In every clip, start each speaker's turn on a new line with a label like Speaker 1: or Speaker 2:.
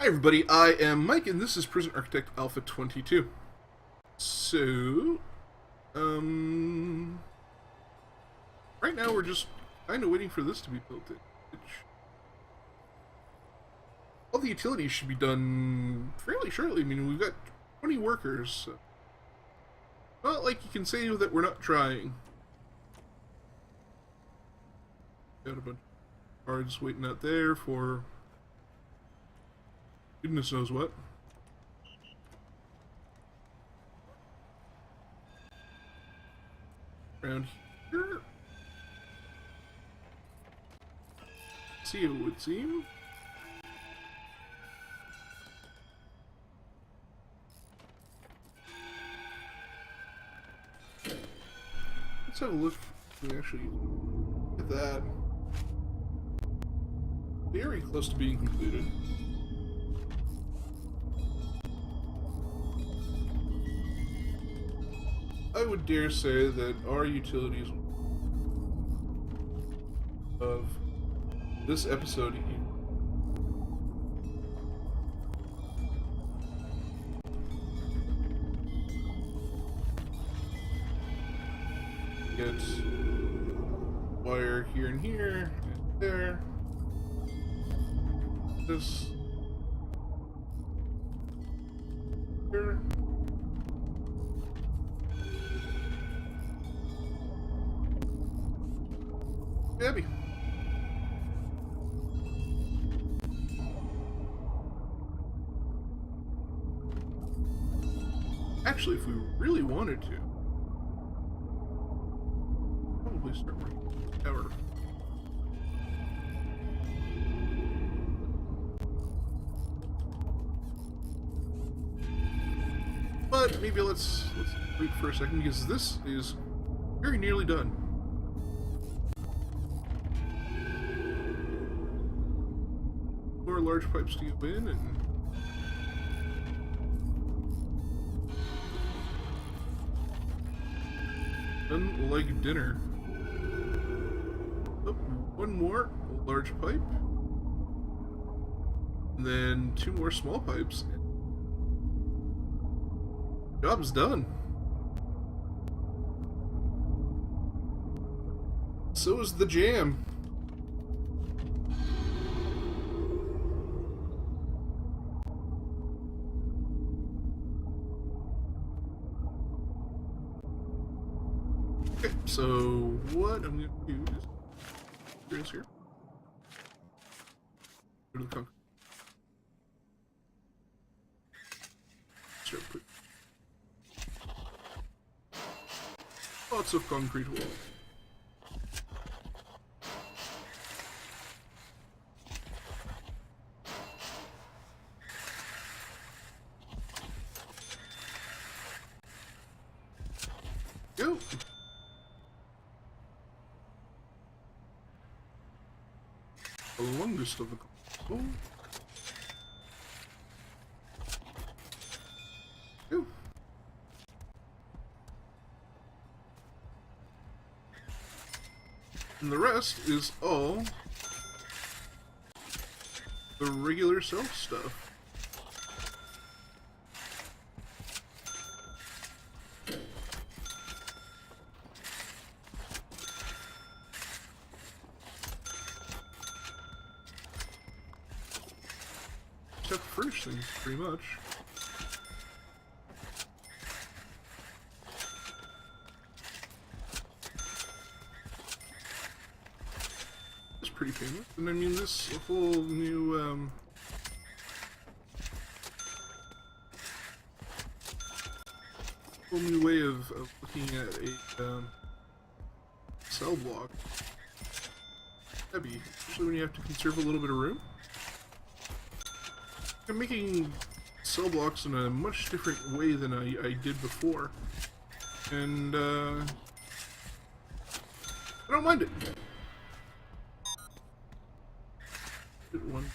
Speaker 1: Hi everybody, I am Mike and this is Prison Architect Alpha 22. So, right now we're just kind of waiting for this to be built in. All the utilities should be done fairly shortly. I mean, we've got 20 workers, so not like you can say that we're not trying. Got a bunch of cards waiting out there for goodness knows what. Around here. See, it would seem. Let's have a look. We actually get that. Very close to being completed. I would dare say that our utilities of this episode get wire here and here and there. This here. Abby. Actually, if we really wanted to, probably start working on the tower. But maybe let's wait for a second because this is very nearly done. More large pipes to go in and unlike dinner. Oh, one more large pipe. And then two more small pipes. Job's done. So is the jam. Okay, so what I'm going to do is here. Go to the concrete. Start putting lots of concrete walls. Go. The longest of the oh. Go. And the rest is all the regular self stuff. Just have to furnish things, pretty much. It's pretty painless. And I mean, this whole new, way of looking at a, cell block. Heavy, especially when you have to conserve a little bit of room. I'm making cell blocks in a much different way than I did before, and I don't mind it. Good one.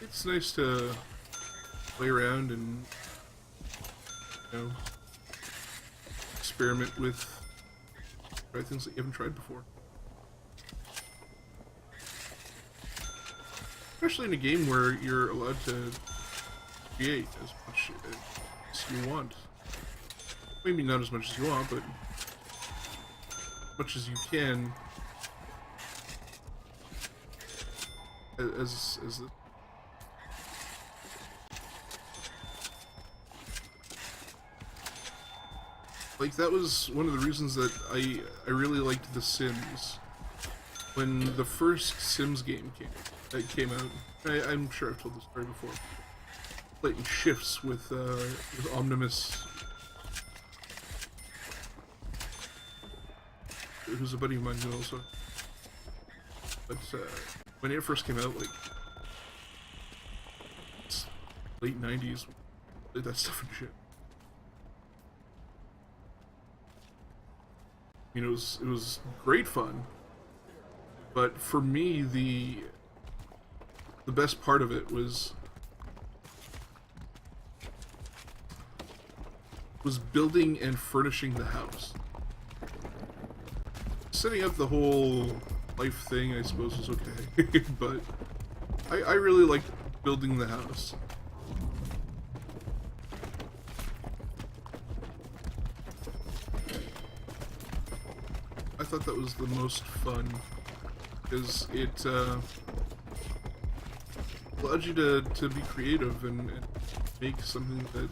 Speaker 1: It's nice to play around and, you know, experiment with try things that you haven't tried before. Especially in a game where you're allowed to create as much as you want. Maybe not as much as you want, but as much as you can. As the like, that was one of the reasons that I really liked The Sims. When the first Sims game came out, I'm sure I've told this story before. Playing shifts with Omnimus, who's a buddy of mine also. But when it first came out, like late '90s, did that stuff and shit. You know, it was great fun, but for me, the best part of it was building and furnishing the house. Setting up the whole life thing, I suppose, was okay, but I really liked building the house. I thought that was the most fun, because it allowed you to be creative and make something that,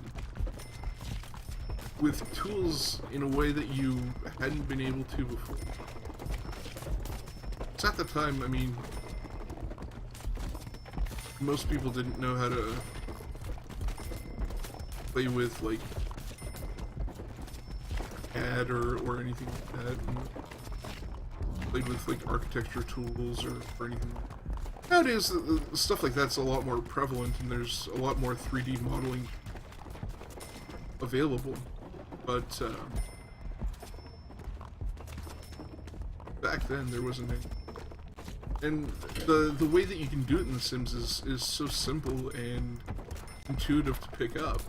Speaker 1: with tools in a way that you hadn't been able to before. So at the time, I mean, most people didn't know how to play with, like, CAD or anything like that, and played with, like, architecture tools or anything. Nowadays, stuff like that's a lot more prevalent, and there's a lot more 3D modeling available. But back then, there wasn't any. And the way that you can do it in The Sims is so simple and intuitive to pick up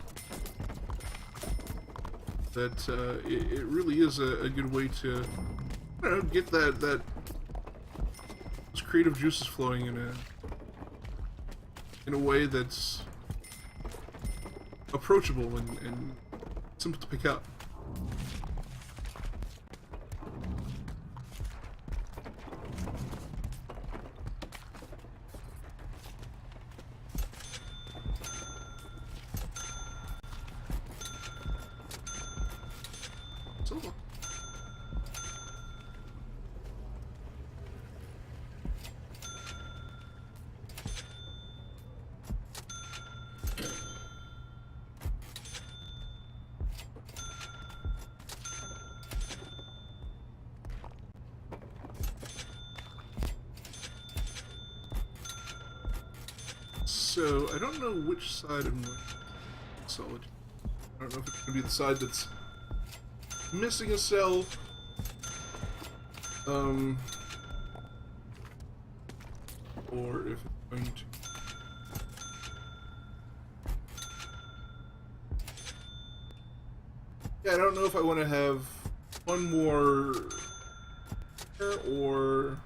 Speaker 1: that it really is a good way to, I don't know, get those creative juices flowing in a way that's approachable and simple to pick up. So, So, I don't know which side I'm going to solid. I don't know if it's going to be the side that's missing a cell, or if it's going to... Yeah, I don't know if I want to have one more or...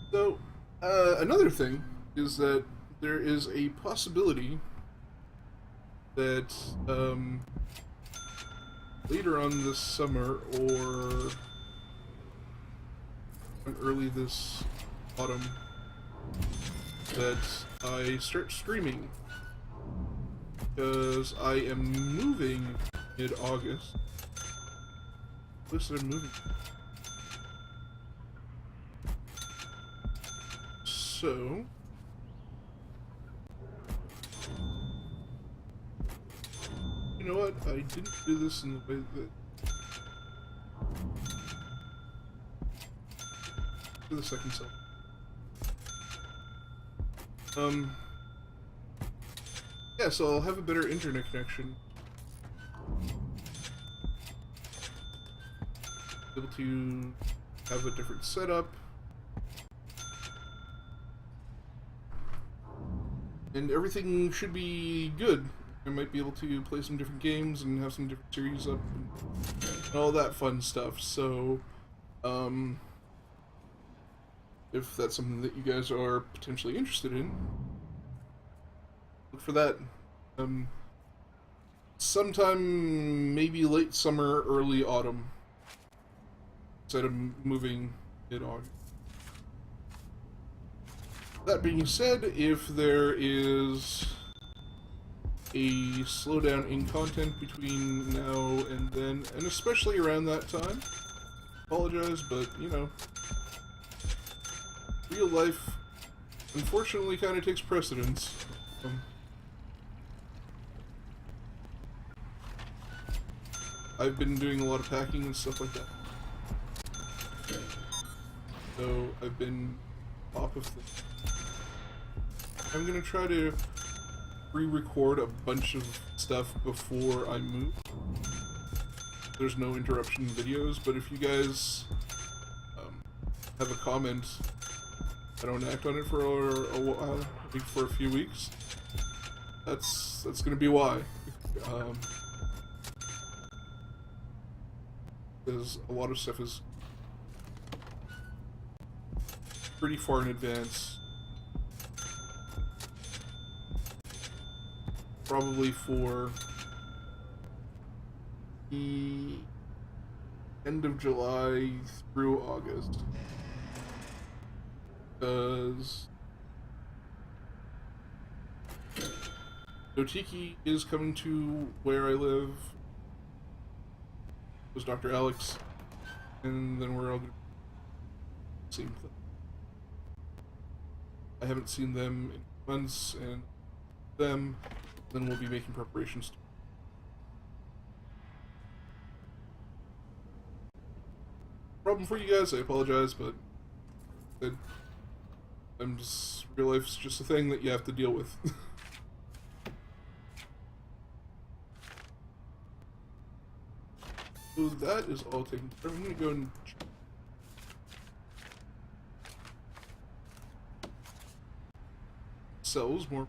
Speaker 1: So, another thing is that there is a possibility that later on this summer or early this autumn that I start streaming, because I am moving mid-August. Listen, I'm moving. So, you know what? I didn't do this in the way that... For the second cell. Yeah, so I'll have a better internet connection. Able to have a different setup. And everything should be good. I might be able to play some different games and have some different series up and all that fun stuff. So, if that's something that you guys are potentially interested in, look for that. Sometime maybe late summer, early autumn. Instead of moving it on. That being said, if there is a slowdown in content between now and then, and especially around that time, apologize, but you know, real life unfortunately kind of takes precedence. I've been doing a lot of packing and stuff like that. So I've been top of things. I'm gonna try to re-record a bunch of stuff before I move. There's no interruption videos, but if you guys have a comment, I don't act on it for a while, maybe for a few weeks. That's gonna be why. Because a lot of stuff is pretty far in advance. Probably for the end of July through August. Because Dotiki is coming to where I live. It was Dr. Alex. And then we're all going to same thing. I haven't seen them in months, and then we'll be making preparations. Problem for you guys, I apologize, but real life's just a thing that you have to deal with. So that is all taken care of. I'm gonna go and sells more.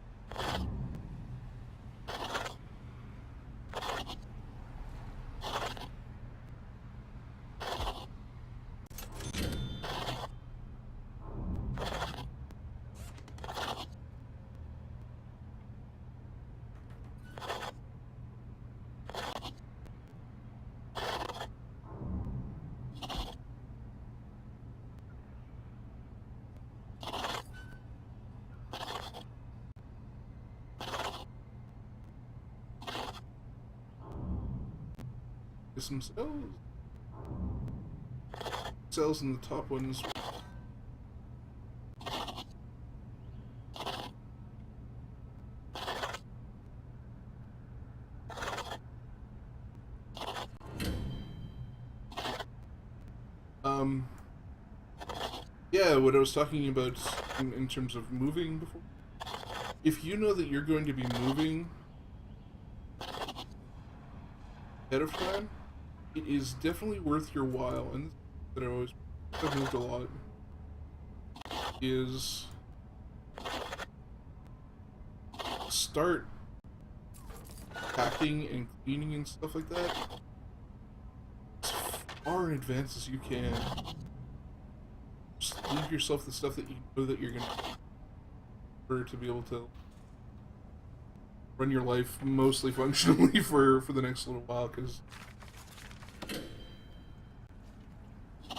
Speaker 1: Some cells in the top ones. Yeah, what I was talking about in terms of moving before. If you know that you're going to be moving ahead of time, it is definitely worth your while, and that I've moved a lot, is start packing and cleaning and stuff like that as far in advance as you can. Just leave yourself the stuff that you know that you're gonna need in order to be able to run your life mostly functionally for the next little while, because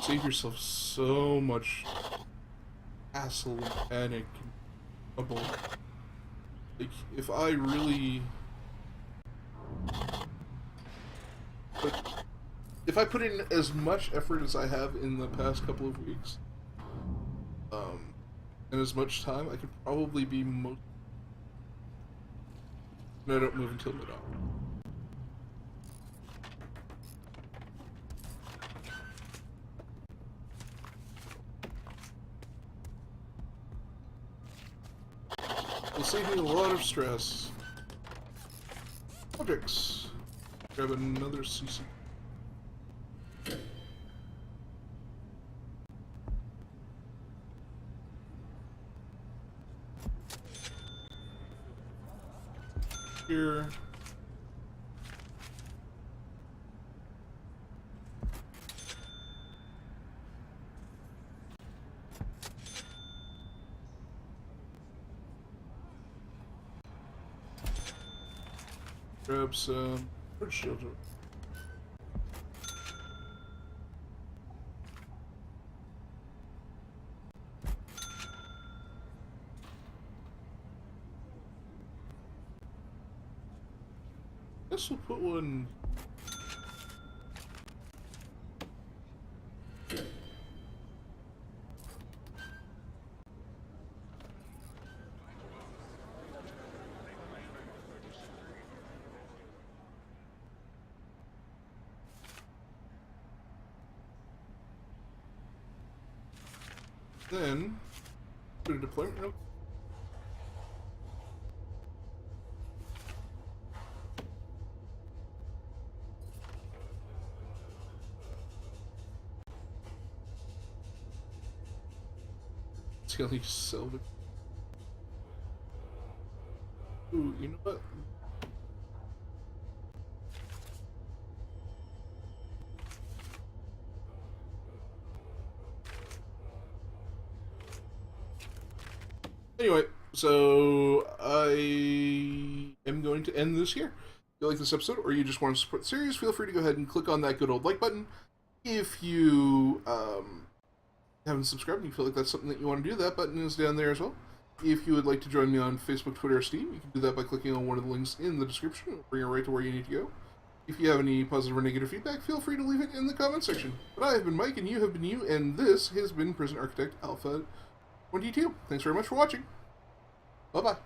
Speaker 1: save yourself so much hassle and panic and trouble. Like, if I really... if I put in as much effort as I have in the past couple of weeks, and as much time, I could probably be most... And I don't move until mid-August. saving a lot of stress. Objects. Grab another CC. Here. Grab some shield. Guess we'll put one. Then, put a deployment real. Skelly salvage. Ooh, you know what? Anyway, so I am going to end this here. If you like this episode or you just want to support the series, feel free to go ahead and click on that good old like button. If you haven't subscribed and you feel like that's something that you want to do, that button is down there as well. If you would like to join me on Facebook, Twitter, or Steam, you can do that by clicking on one of the links in the description. It'll bring you right to where you need to go. If you have any positive or negative feedback, feel free to leave it in the comment section. But I have been Mike, and you have been you, and this has been Prison Architect Alpha 22. Thanks very much for watching. Bye-bye.